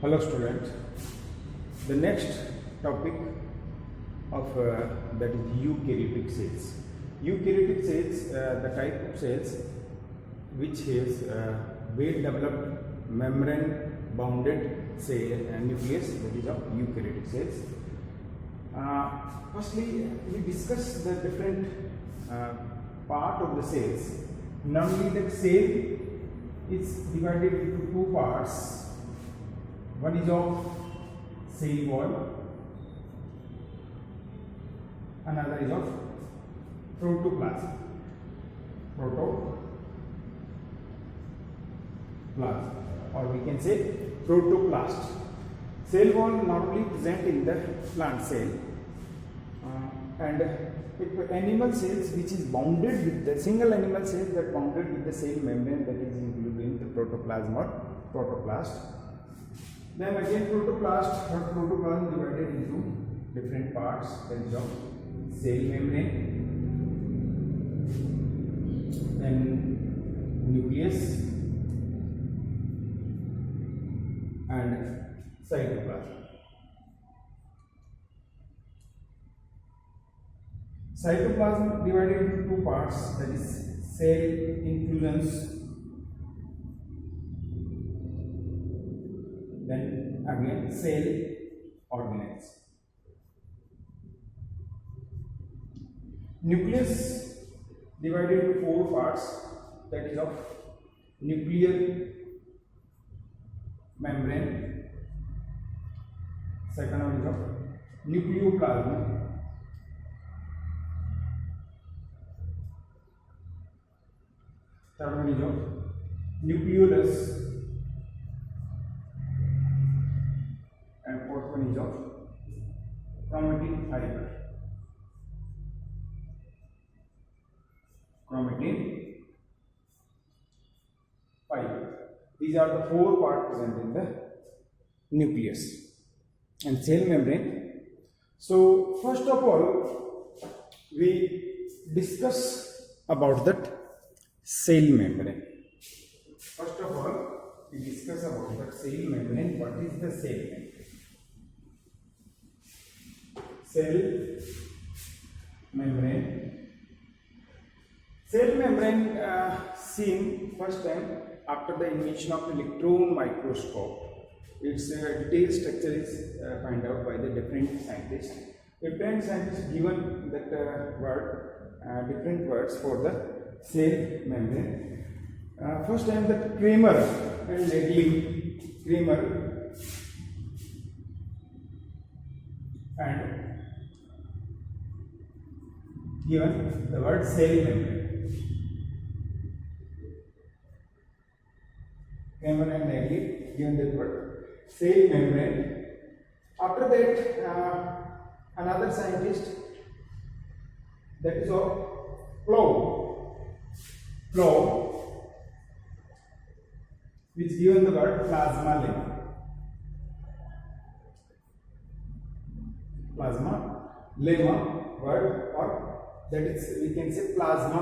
Hello students, the next topic of that is eukaryotic cells. Eukaryotic cells, the type of cells which has well developed membrane bounded cell and nucleus, that is of eukaryotic cells. Firstly, we discuss the different part of the cells. Normally the cell is divided into two parts. One is of cell wall, another is of protoplasm. Or we can say protoplast. Cell wall normally present in the plant cell, and if animal cells which is bounded with the single animal cells that bounded with the cell membrane, that is included in the protoplasm or protoplast. Then again protoplasm divided into different parts, that is of cell membrane, then nucleus and cytoplasm. Cytoplasm divided into two parts, that is cell inclusions, then again cell organelles. Nucleus divided into four parts, that is of nuclear membrane, second one is of nucleoplasm, third one is of nucleolus, and fourth one is of chromatin fiber. These are the four parts present in the nucleus and cell membrane. So first of all, we discuss about that cell membrane. First of all, we discuss about the cell membrane. What is the cell membrane? Cell membrane. Cell membrane seen first time after the invention of the electron microscope. Its detailed structure is found out by the different scientists. Different scientists given that different words for the cell membrane. First time that Kramer and Kramer and given the word cell membrane. Kramer and Naegeli given the word cell membrane. After that, another scientist, that is of Flow, which given the word plasma lemma word, or that is we can say plasma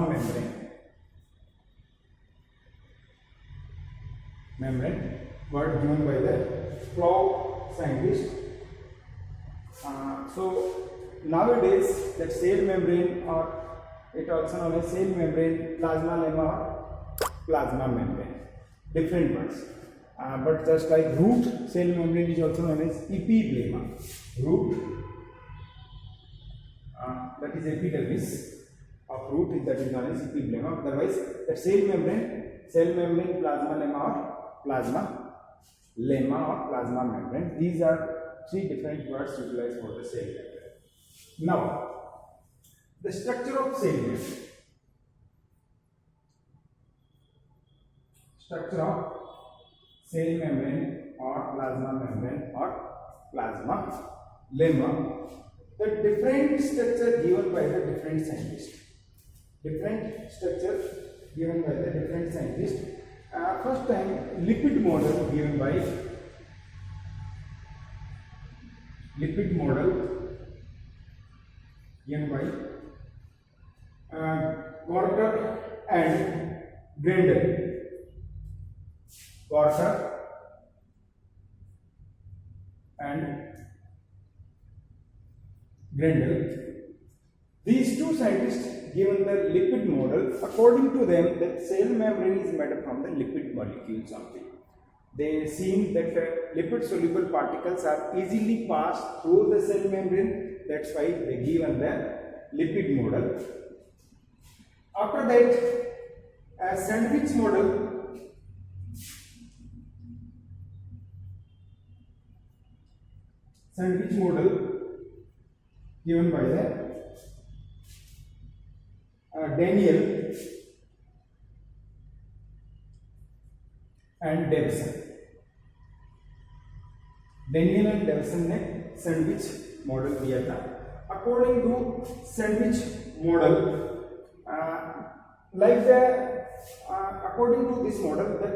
membrane word given by the Flow scientist. So nowadays that cell membrane, or it also known as cell membrane, plasma lemma or plasma membrane, different words. But just like root cell membrane is also known as epiblema. Root, that is epidermis of root, that is known as epiblema. Otherwise, the cell membrane, plasma lemma or plasma membrane. These are three different words utilized for the cell membrane. Now, the structure of cell membrane. Structure of cell membrane or plasma membrane or plasma lemma. The different structure given by the different scientists. First time lipid model given by Gorter and Grendel. Gorter and Grendel. These two scientists given the lipid model. According to them, that cell membrane is made up from the lipid molecules only. They seem that lipid soluble particles are easily passed through the cell membrane. That's why they given the lipid model. After that, a sandwich model. Sandwich model given by the Daniel and Davison. Daniel and Davison ने sandwich model दिया था. According to sandwich model, according to this model, that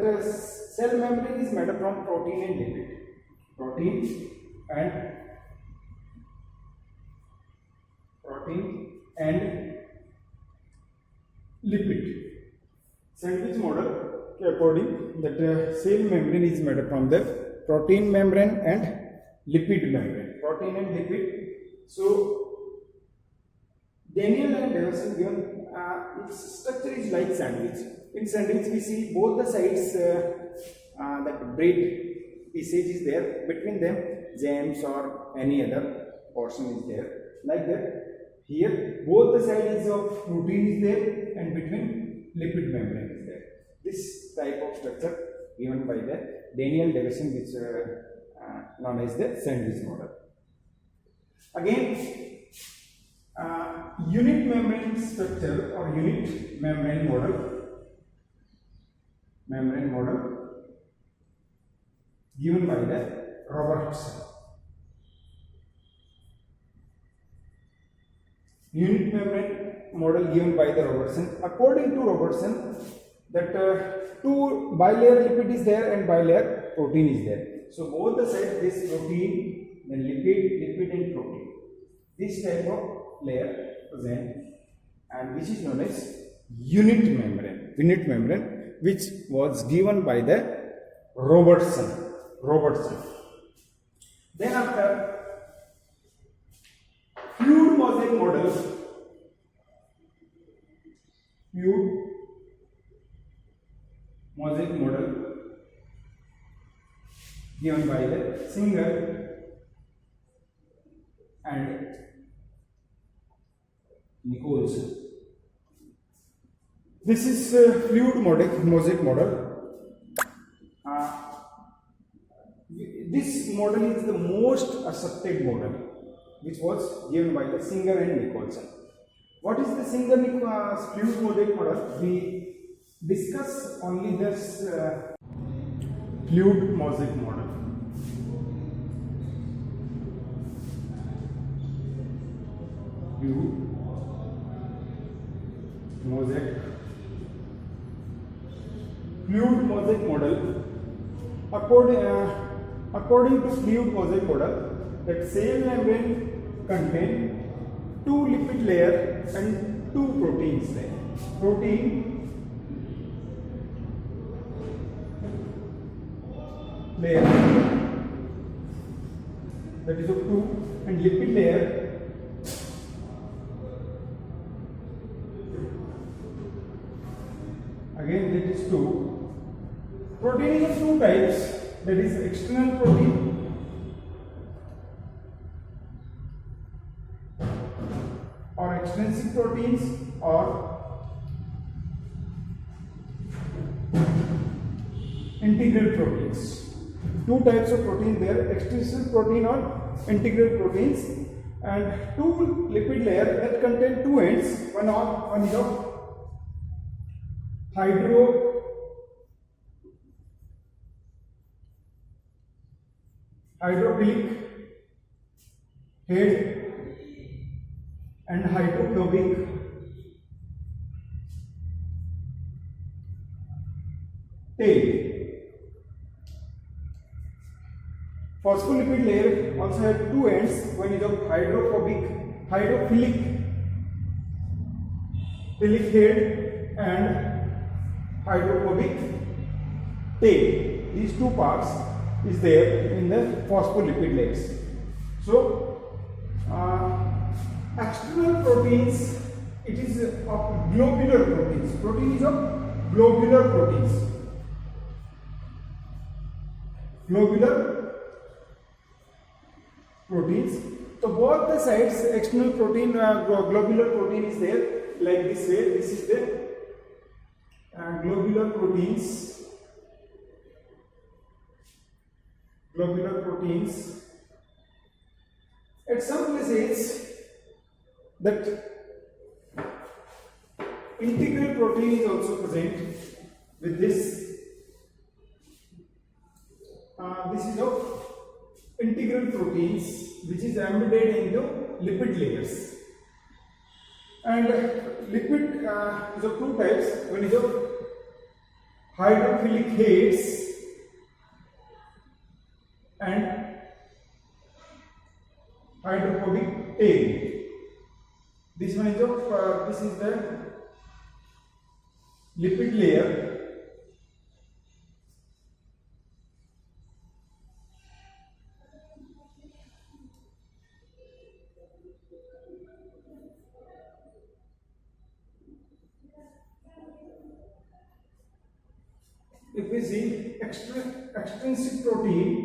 cell membrane is made up from protein and lipid. Protein and lipid. Sandwich model according that cell membrane is made up from the protein membrane and lipid membrane. Protein and lipid. So Daniel and Davison given its structure is like sandwich. In sandwich we see both the sides that bread pieces is there, between them jams or any other portion is there, like that. Here both the sides of protein is there and between lipid membrane is there. This type of structure given by the Daniel Davison, which known as the sandwich model. Again, unit membrane structure or unit membrane model given by the Robertson. Unit membrane model given by the Robertson. According to Robertson, that two bilayer lipid is there and bilayer protein is there. So both the sides, this protein, then lipid and protein. This type of layer present, and which is known as unit membrane, which was given by the Robertson. Then after fluid mosaic model, given by the Singer and Nicholson. This is fluid mosaic model. This model is the most accepted model, which was given by the Singer and Nicholson. What is the Singer fluid mosaic model? We discuss only this fluid mosaic model. Fluid mosaic model. According to fluid mosaic model, that cell membrane contain two lipid layer and two proteins layer. Protein layer, that is of 2, and lipid layer again, that is 2. Protein is of 2 types, that is external protein or extrinsic proteins or integral proteins. 2 types of protein there, extrinsic protein or integral proteins, and 2 lipid layer that contain 2 ends. One is of hydrophilic head and hydrophobic tail. Phospholipid layer also has 2 ends. One is of hydrophilic head and hydrophobic tail. These 2 parts is there in the phospholipid layers. So external proteins, it is of globular proteins. Protein is of globular proteins. Globular proteins. So both the sides, external protein, globular protein is there like this way. This is the globular proteins. Globular proteins. At some places, that integral protein is also present with this. This is of integral proteins which is embedded into lipid layers. And lipid is of two types. One is of hydrophilic heads and hydrophobic tail. This one is of this is the lipid layer. If we see extrinsic protein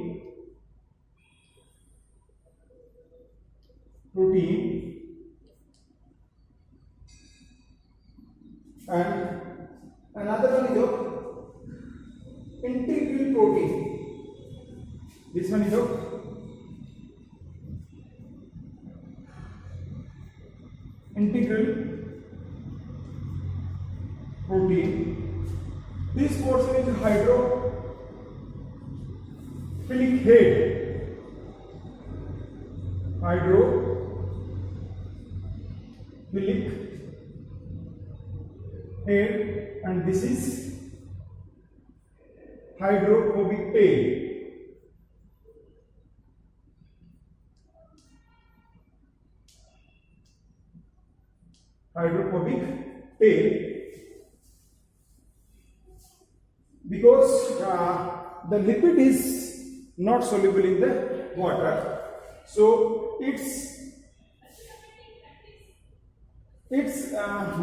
and another one is of integral protein. This one is of integral protein. This portion is hydrophilic head. Hydrophilic head, and this is hydrophobic tail. Hydrophobic tail. Because the lipid is not soluble in the water, so its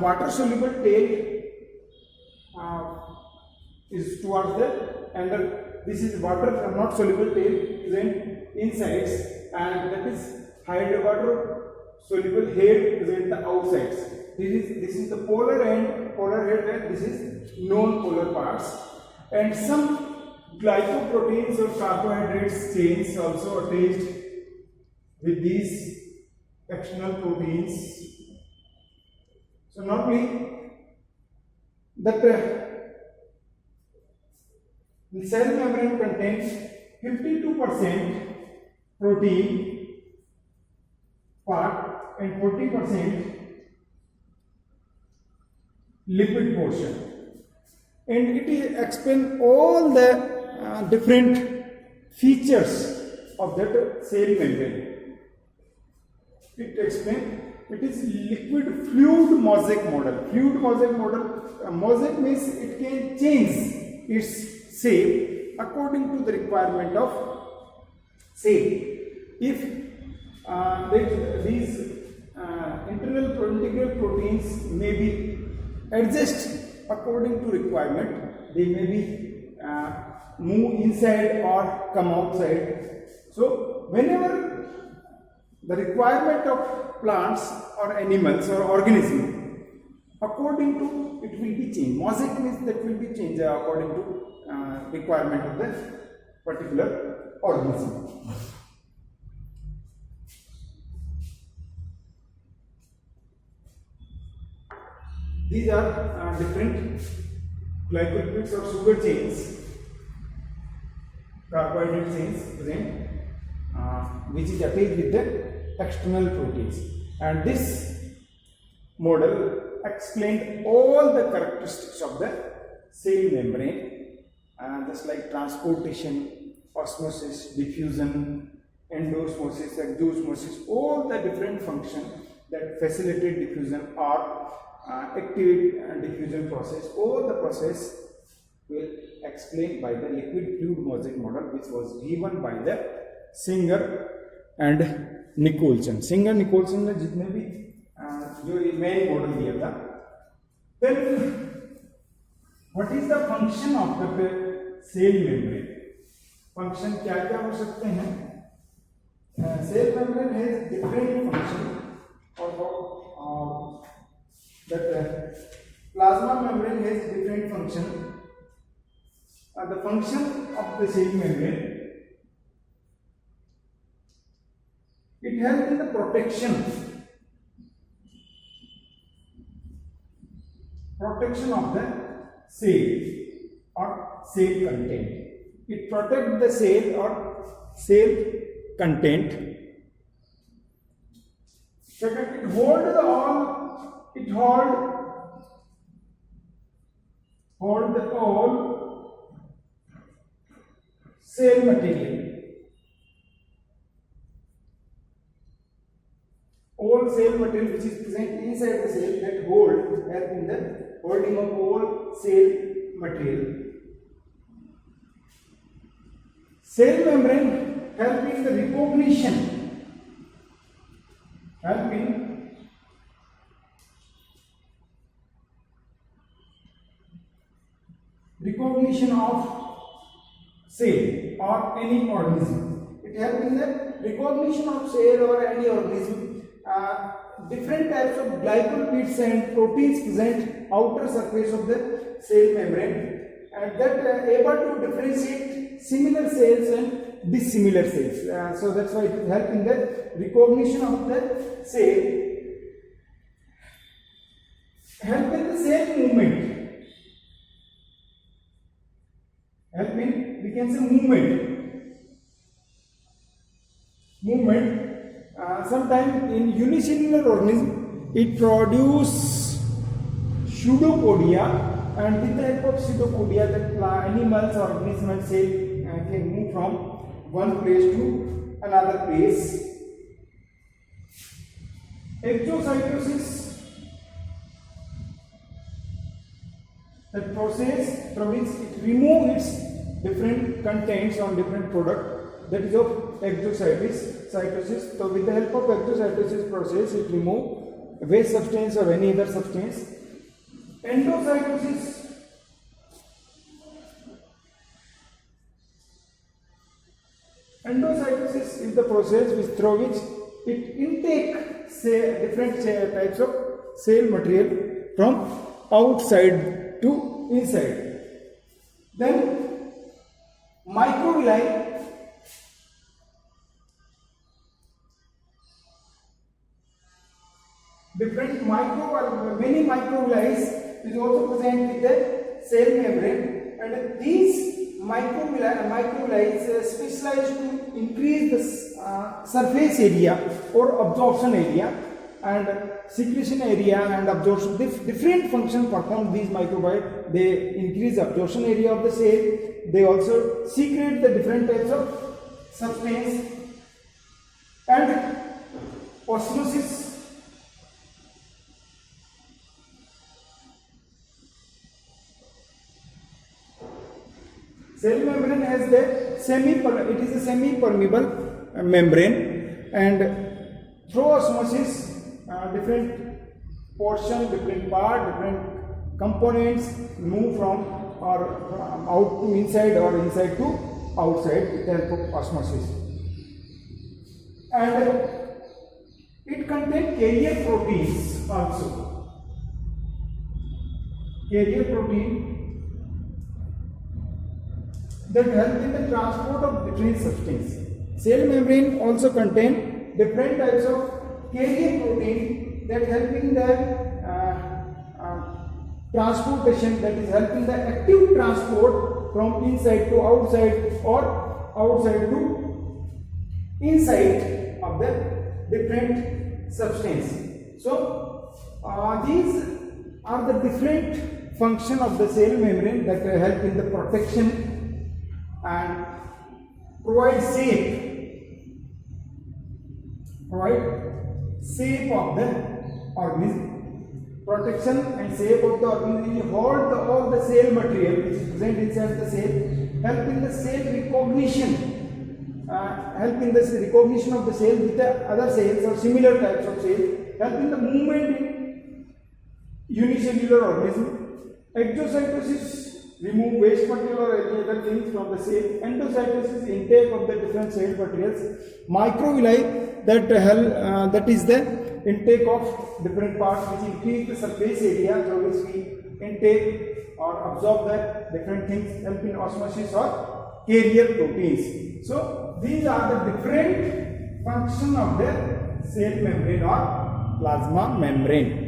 water soluble tail is towards the, and this is water not soluble tail present insides, and that is water soluble head present the outsides. This is the polar end, polar head, and this is non-polar parts. And some glycoproteins or carbohydrates chains also attached with these external proteins. So normally that the cell membrane contains 52% protein part and 40% lipid portion. And it is explain all the different features of that cell membrane. It explains it is liquid fluid mosaic model. Fluid mosaic model, mosaic means it can change its shape according to the requirement of cell. If these integral proteins may be adjust according to requirement, they may be move inside or come outside. So whenever the requirement of plants or animals or organism, according to it will be changed. Mosaic means that will be changed according to requirement of the particular organism. These are different glycolipids or sugar chains, carbohydrate chains present, which is attached with the external proteins. And this model explained all the characteristics of the cell membrane, just like transportation, osmosis, diffusion, endosmosis, exosmosis, all the different functions that facilitate diffusion or activate diffusion process. All the process will explained by the liquid fluid mosaic model, which was given by the Singer and Nicholson. Singer Nicholson ने जितने भी जो main model दिया था. Then what is the function of the cell membrane? Function क्या क्या हो सकते हैं? Cell membrane has different function. Or that plasma membrane has different function. The function of the cell membrane, it helps in the protection of the cell or cell content. It protects the cell or cell content. Second, it hold the all cell material. All cell material which is present inside the cell, that help in the holding of all cell material. Cell membrane help in the recognition. Recognition of cell or any organism. It helps in the recognition of cell or any organism. Different types of glycolipids and proteins present outer surface of the cell membrane, and that able to differentiate similar cells and dissimilar cells. So that's why it helps in the recognition of the cell. Help in the cell movement. Help in, we can say, movement. Sometimes in unicellular organism, it produce pseudopodia, and with the help of pseudopodia, the animals or organisms can move from one place to another place. Exocytosis, the process from which it removes its different contents on different product, that is of exocytosis. So with the help of exocytosis process, it removes waste substance or any other substance. Endocytosis, is the process through which it intake different types of cell material from outside to inside. Then microvilli, many microvilli is also present with the cell membrane, and these microvilli specialized to increase the surface area or absorption area and secretion area and absorption. Different function perform these microvilli. They increase absorption area of the cell. They also secrete the different types of substance. And osmosis. Cell membrane has the semi-permeable membrane, and through osmosis, different portion, different part, different components move from out to inside or inside to outside with the help of osmosis. And it contains carrier proteins also. Carrier protein that help in the transport of different substances. Cell membrane also contain different types of carrier protein that help in the transportation, that is helping the active transport from inside to outside or outside to inside of the different substance. So these are the different function of the cell membrane that help in the protection and provide shape of the organism. protection and shape of the organism, hold all the cell material which is present inside the cell, help in the cell recognition, of the cell with the other cells or similar types of cells, help in the movement in unicellular organism. Exocytosis, remove waste material or any other things from the cell. Endocytosis, intake of the different cell materials. Microvilli, that is the intake of different parts which increase the surface area through which we intake or absorb the different things, help in osmosis or carrier proteins. So these are the different function of the cell membrane or plasma membrane.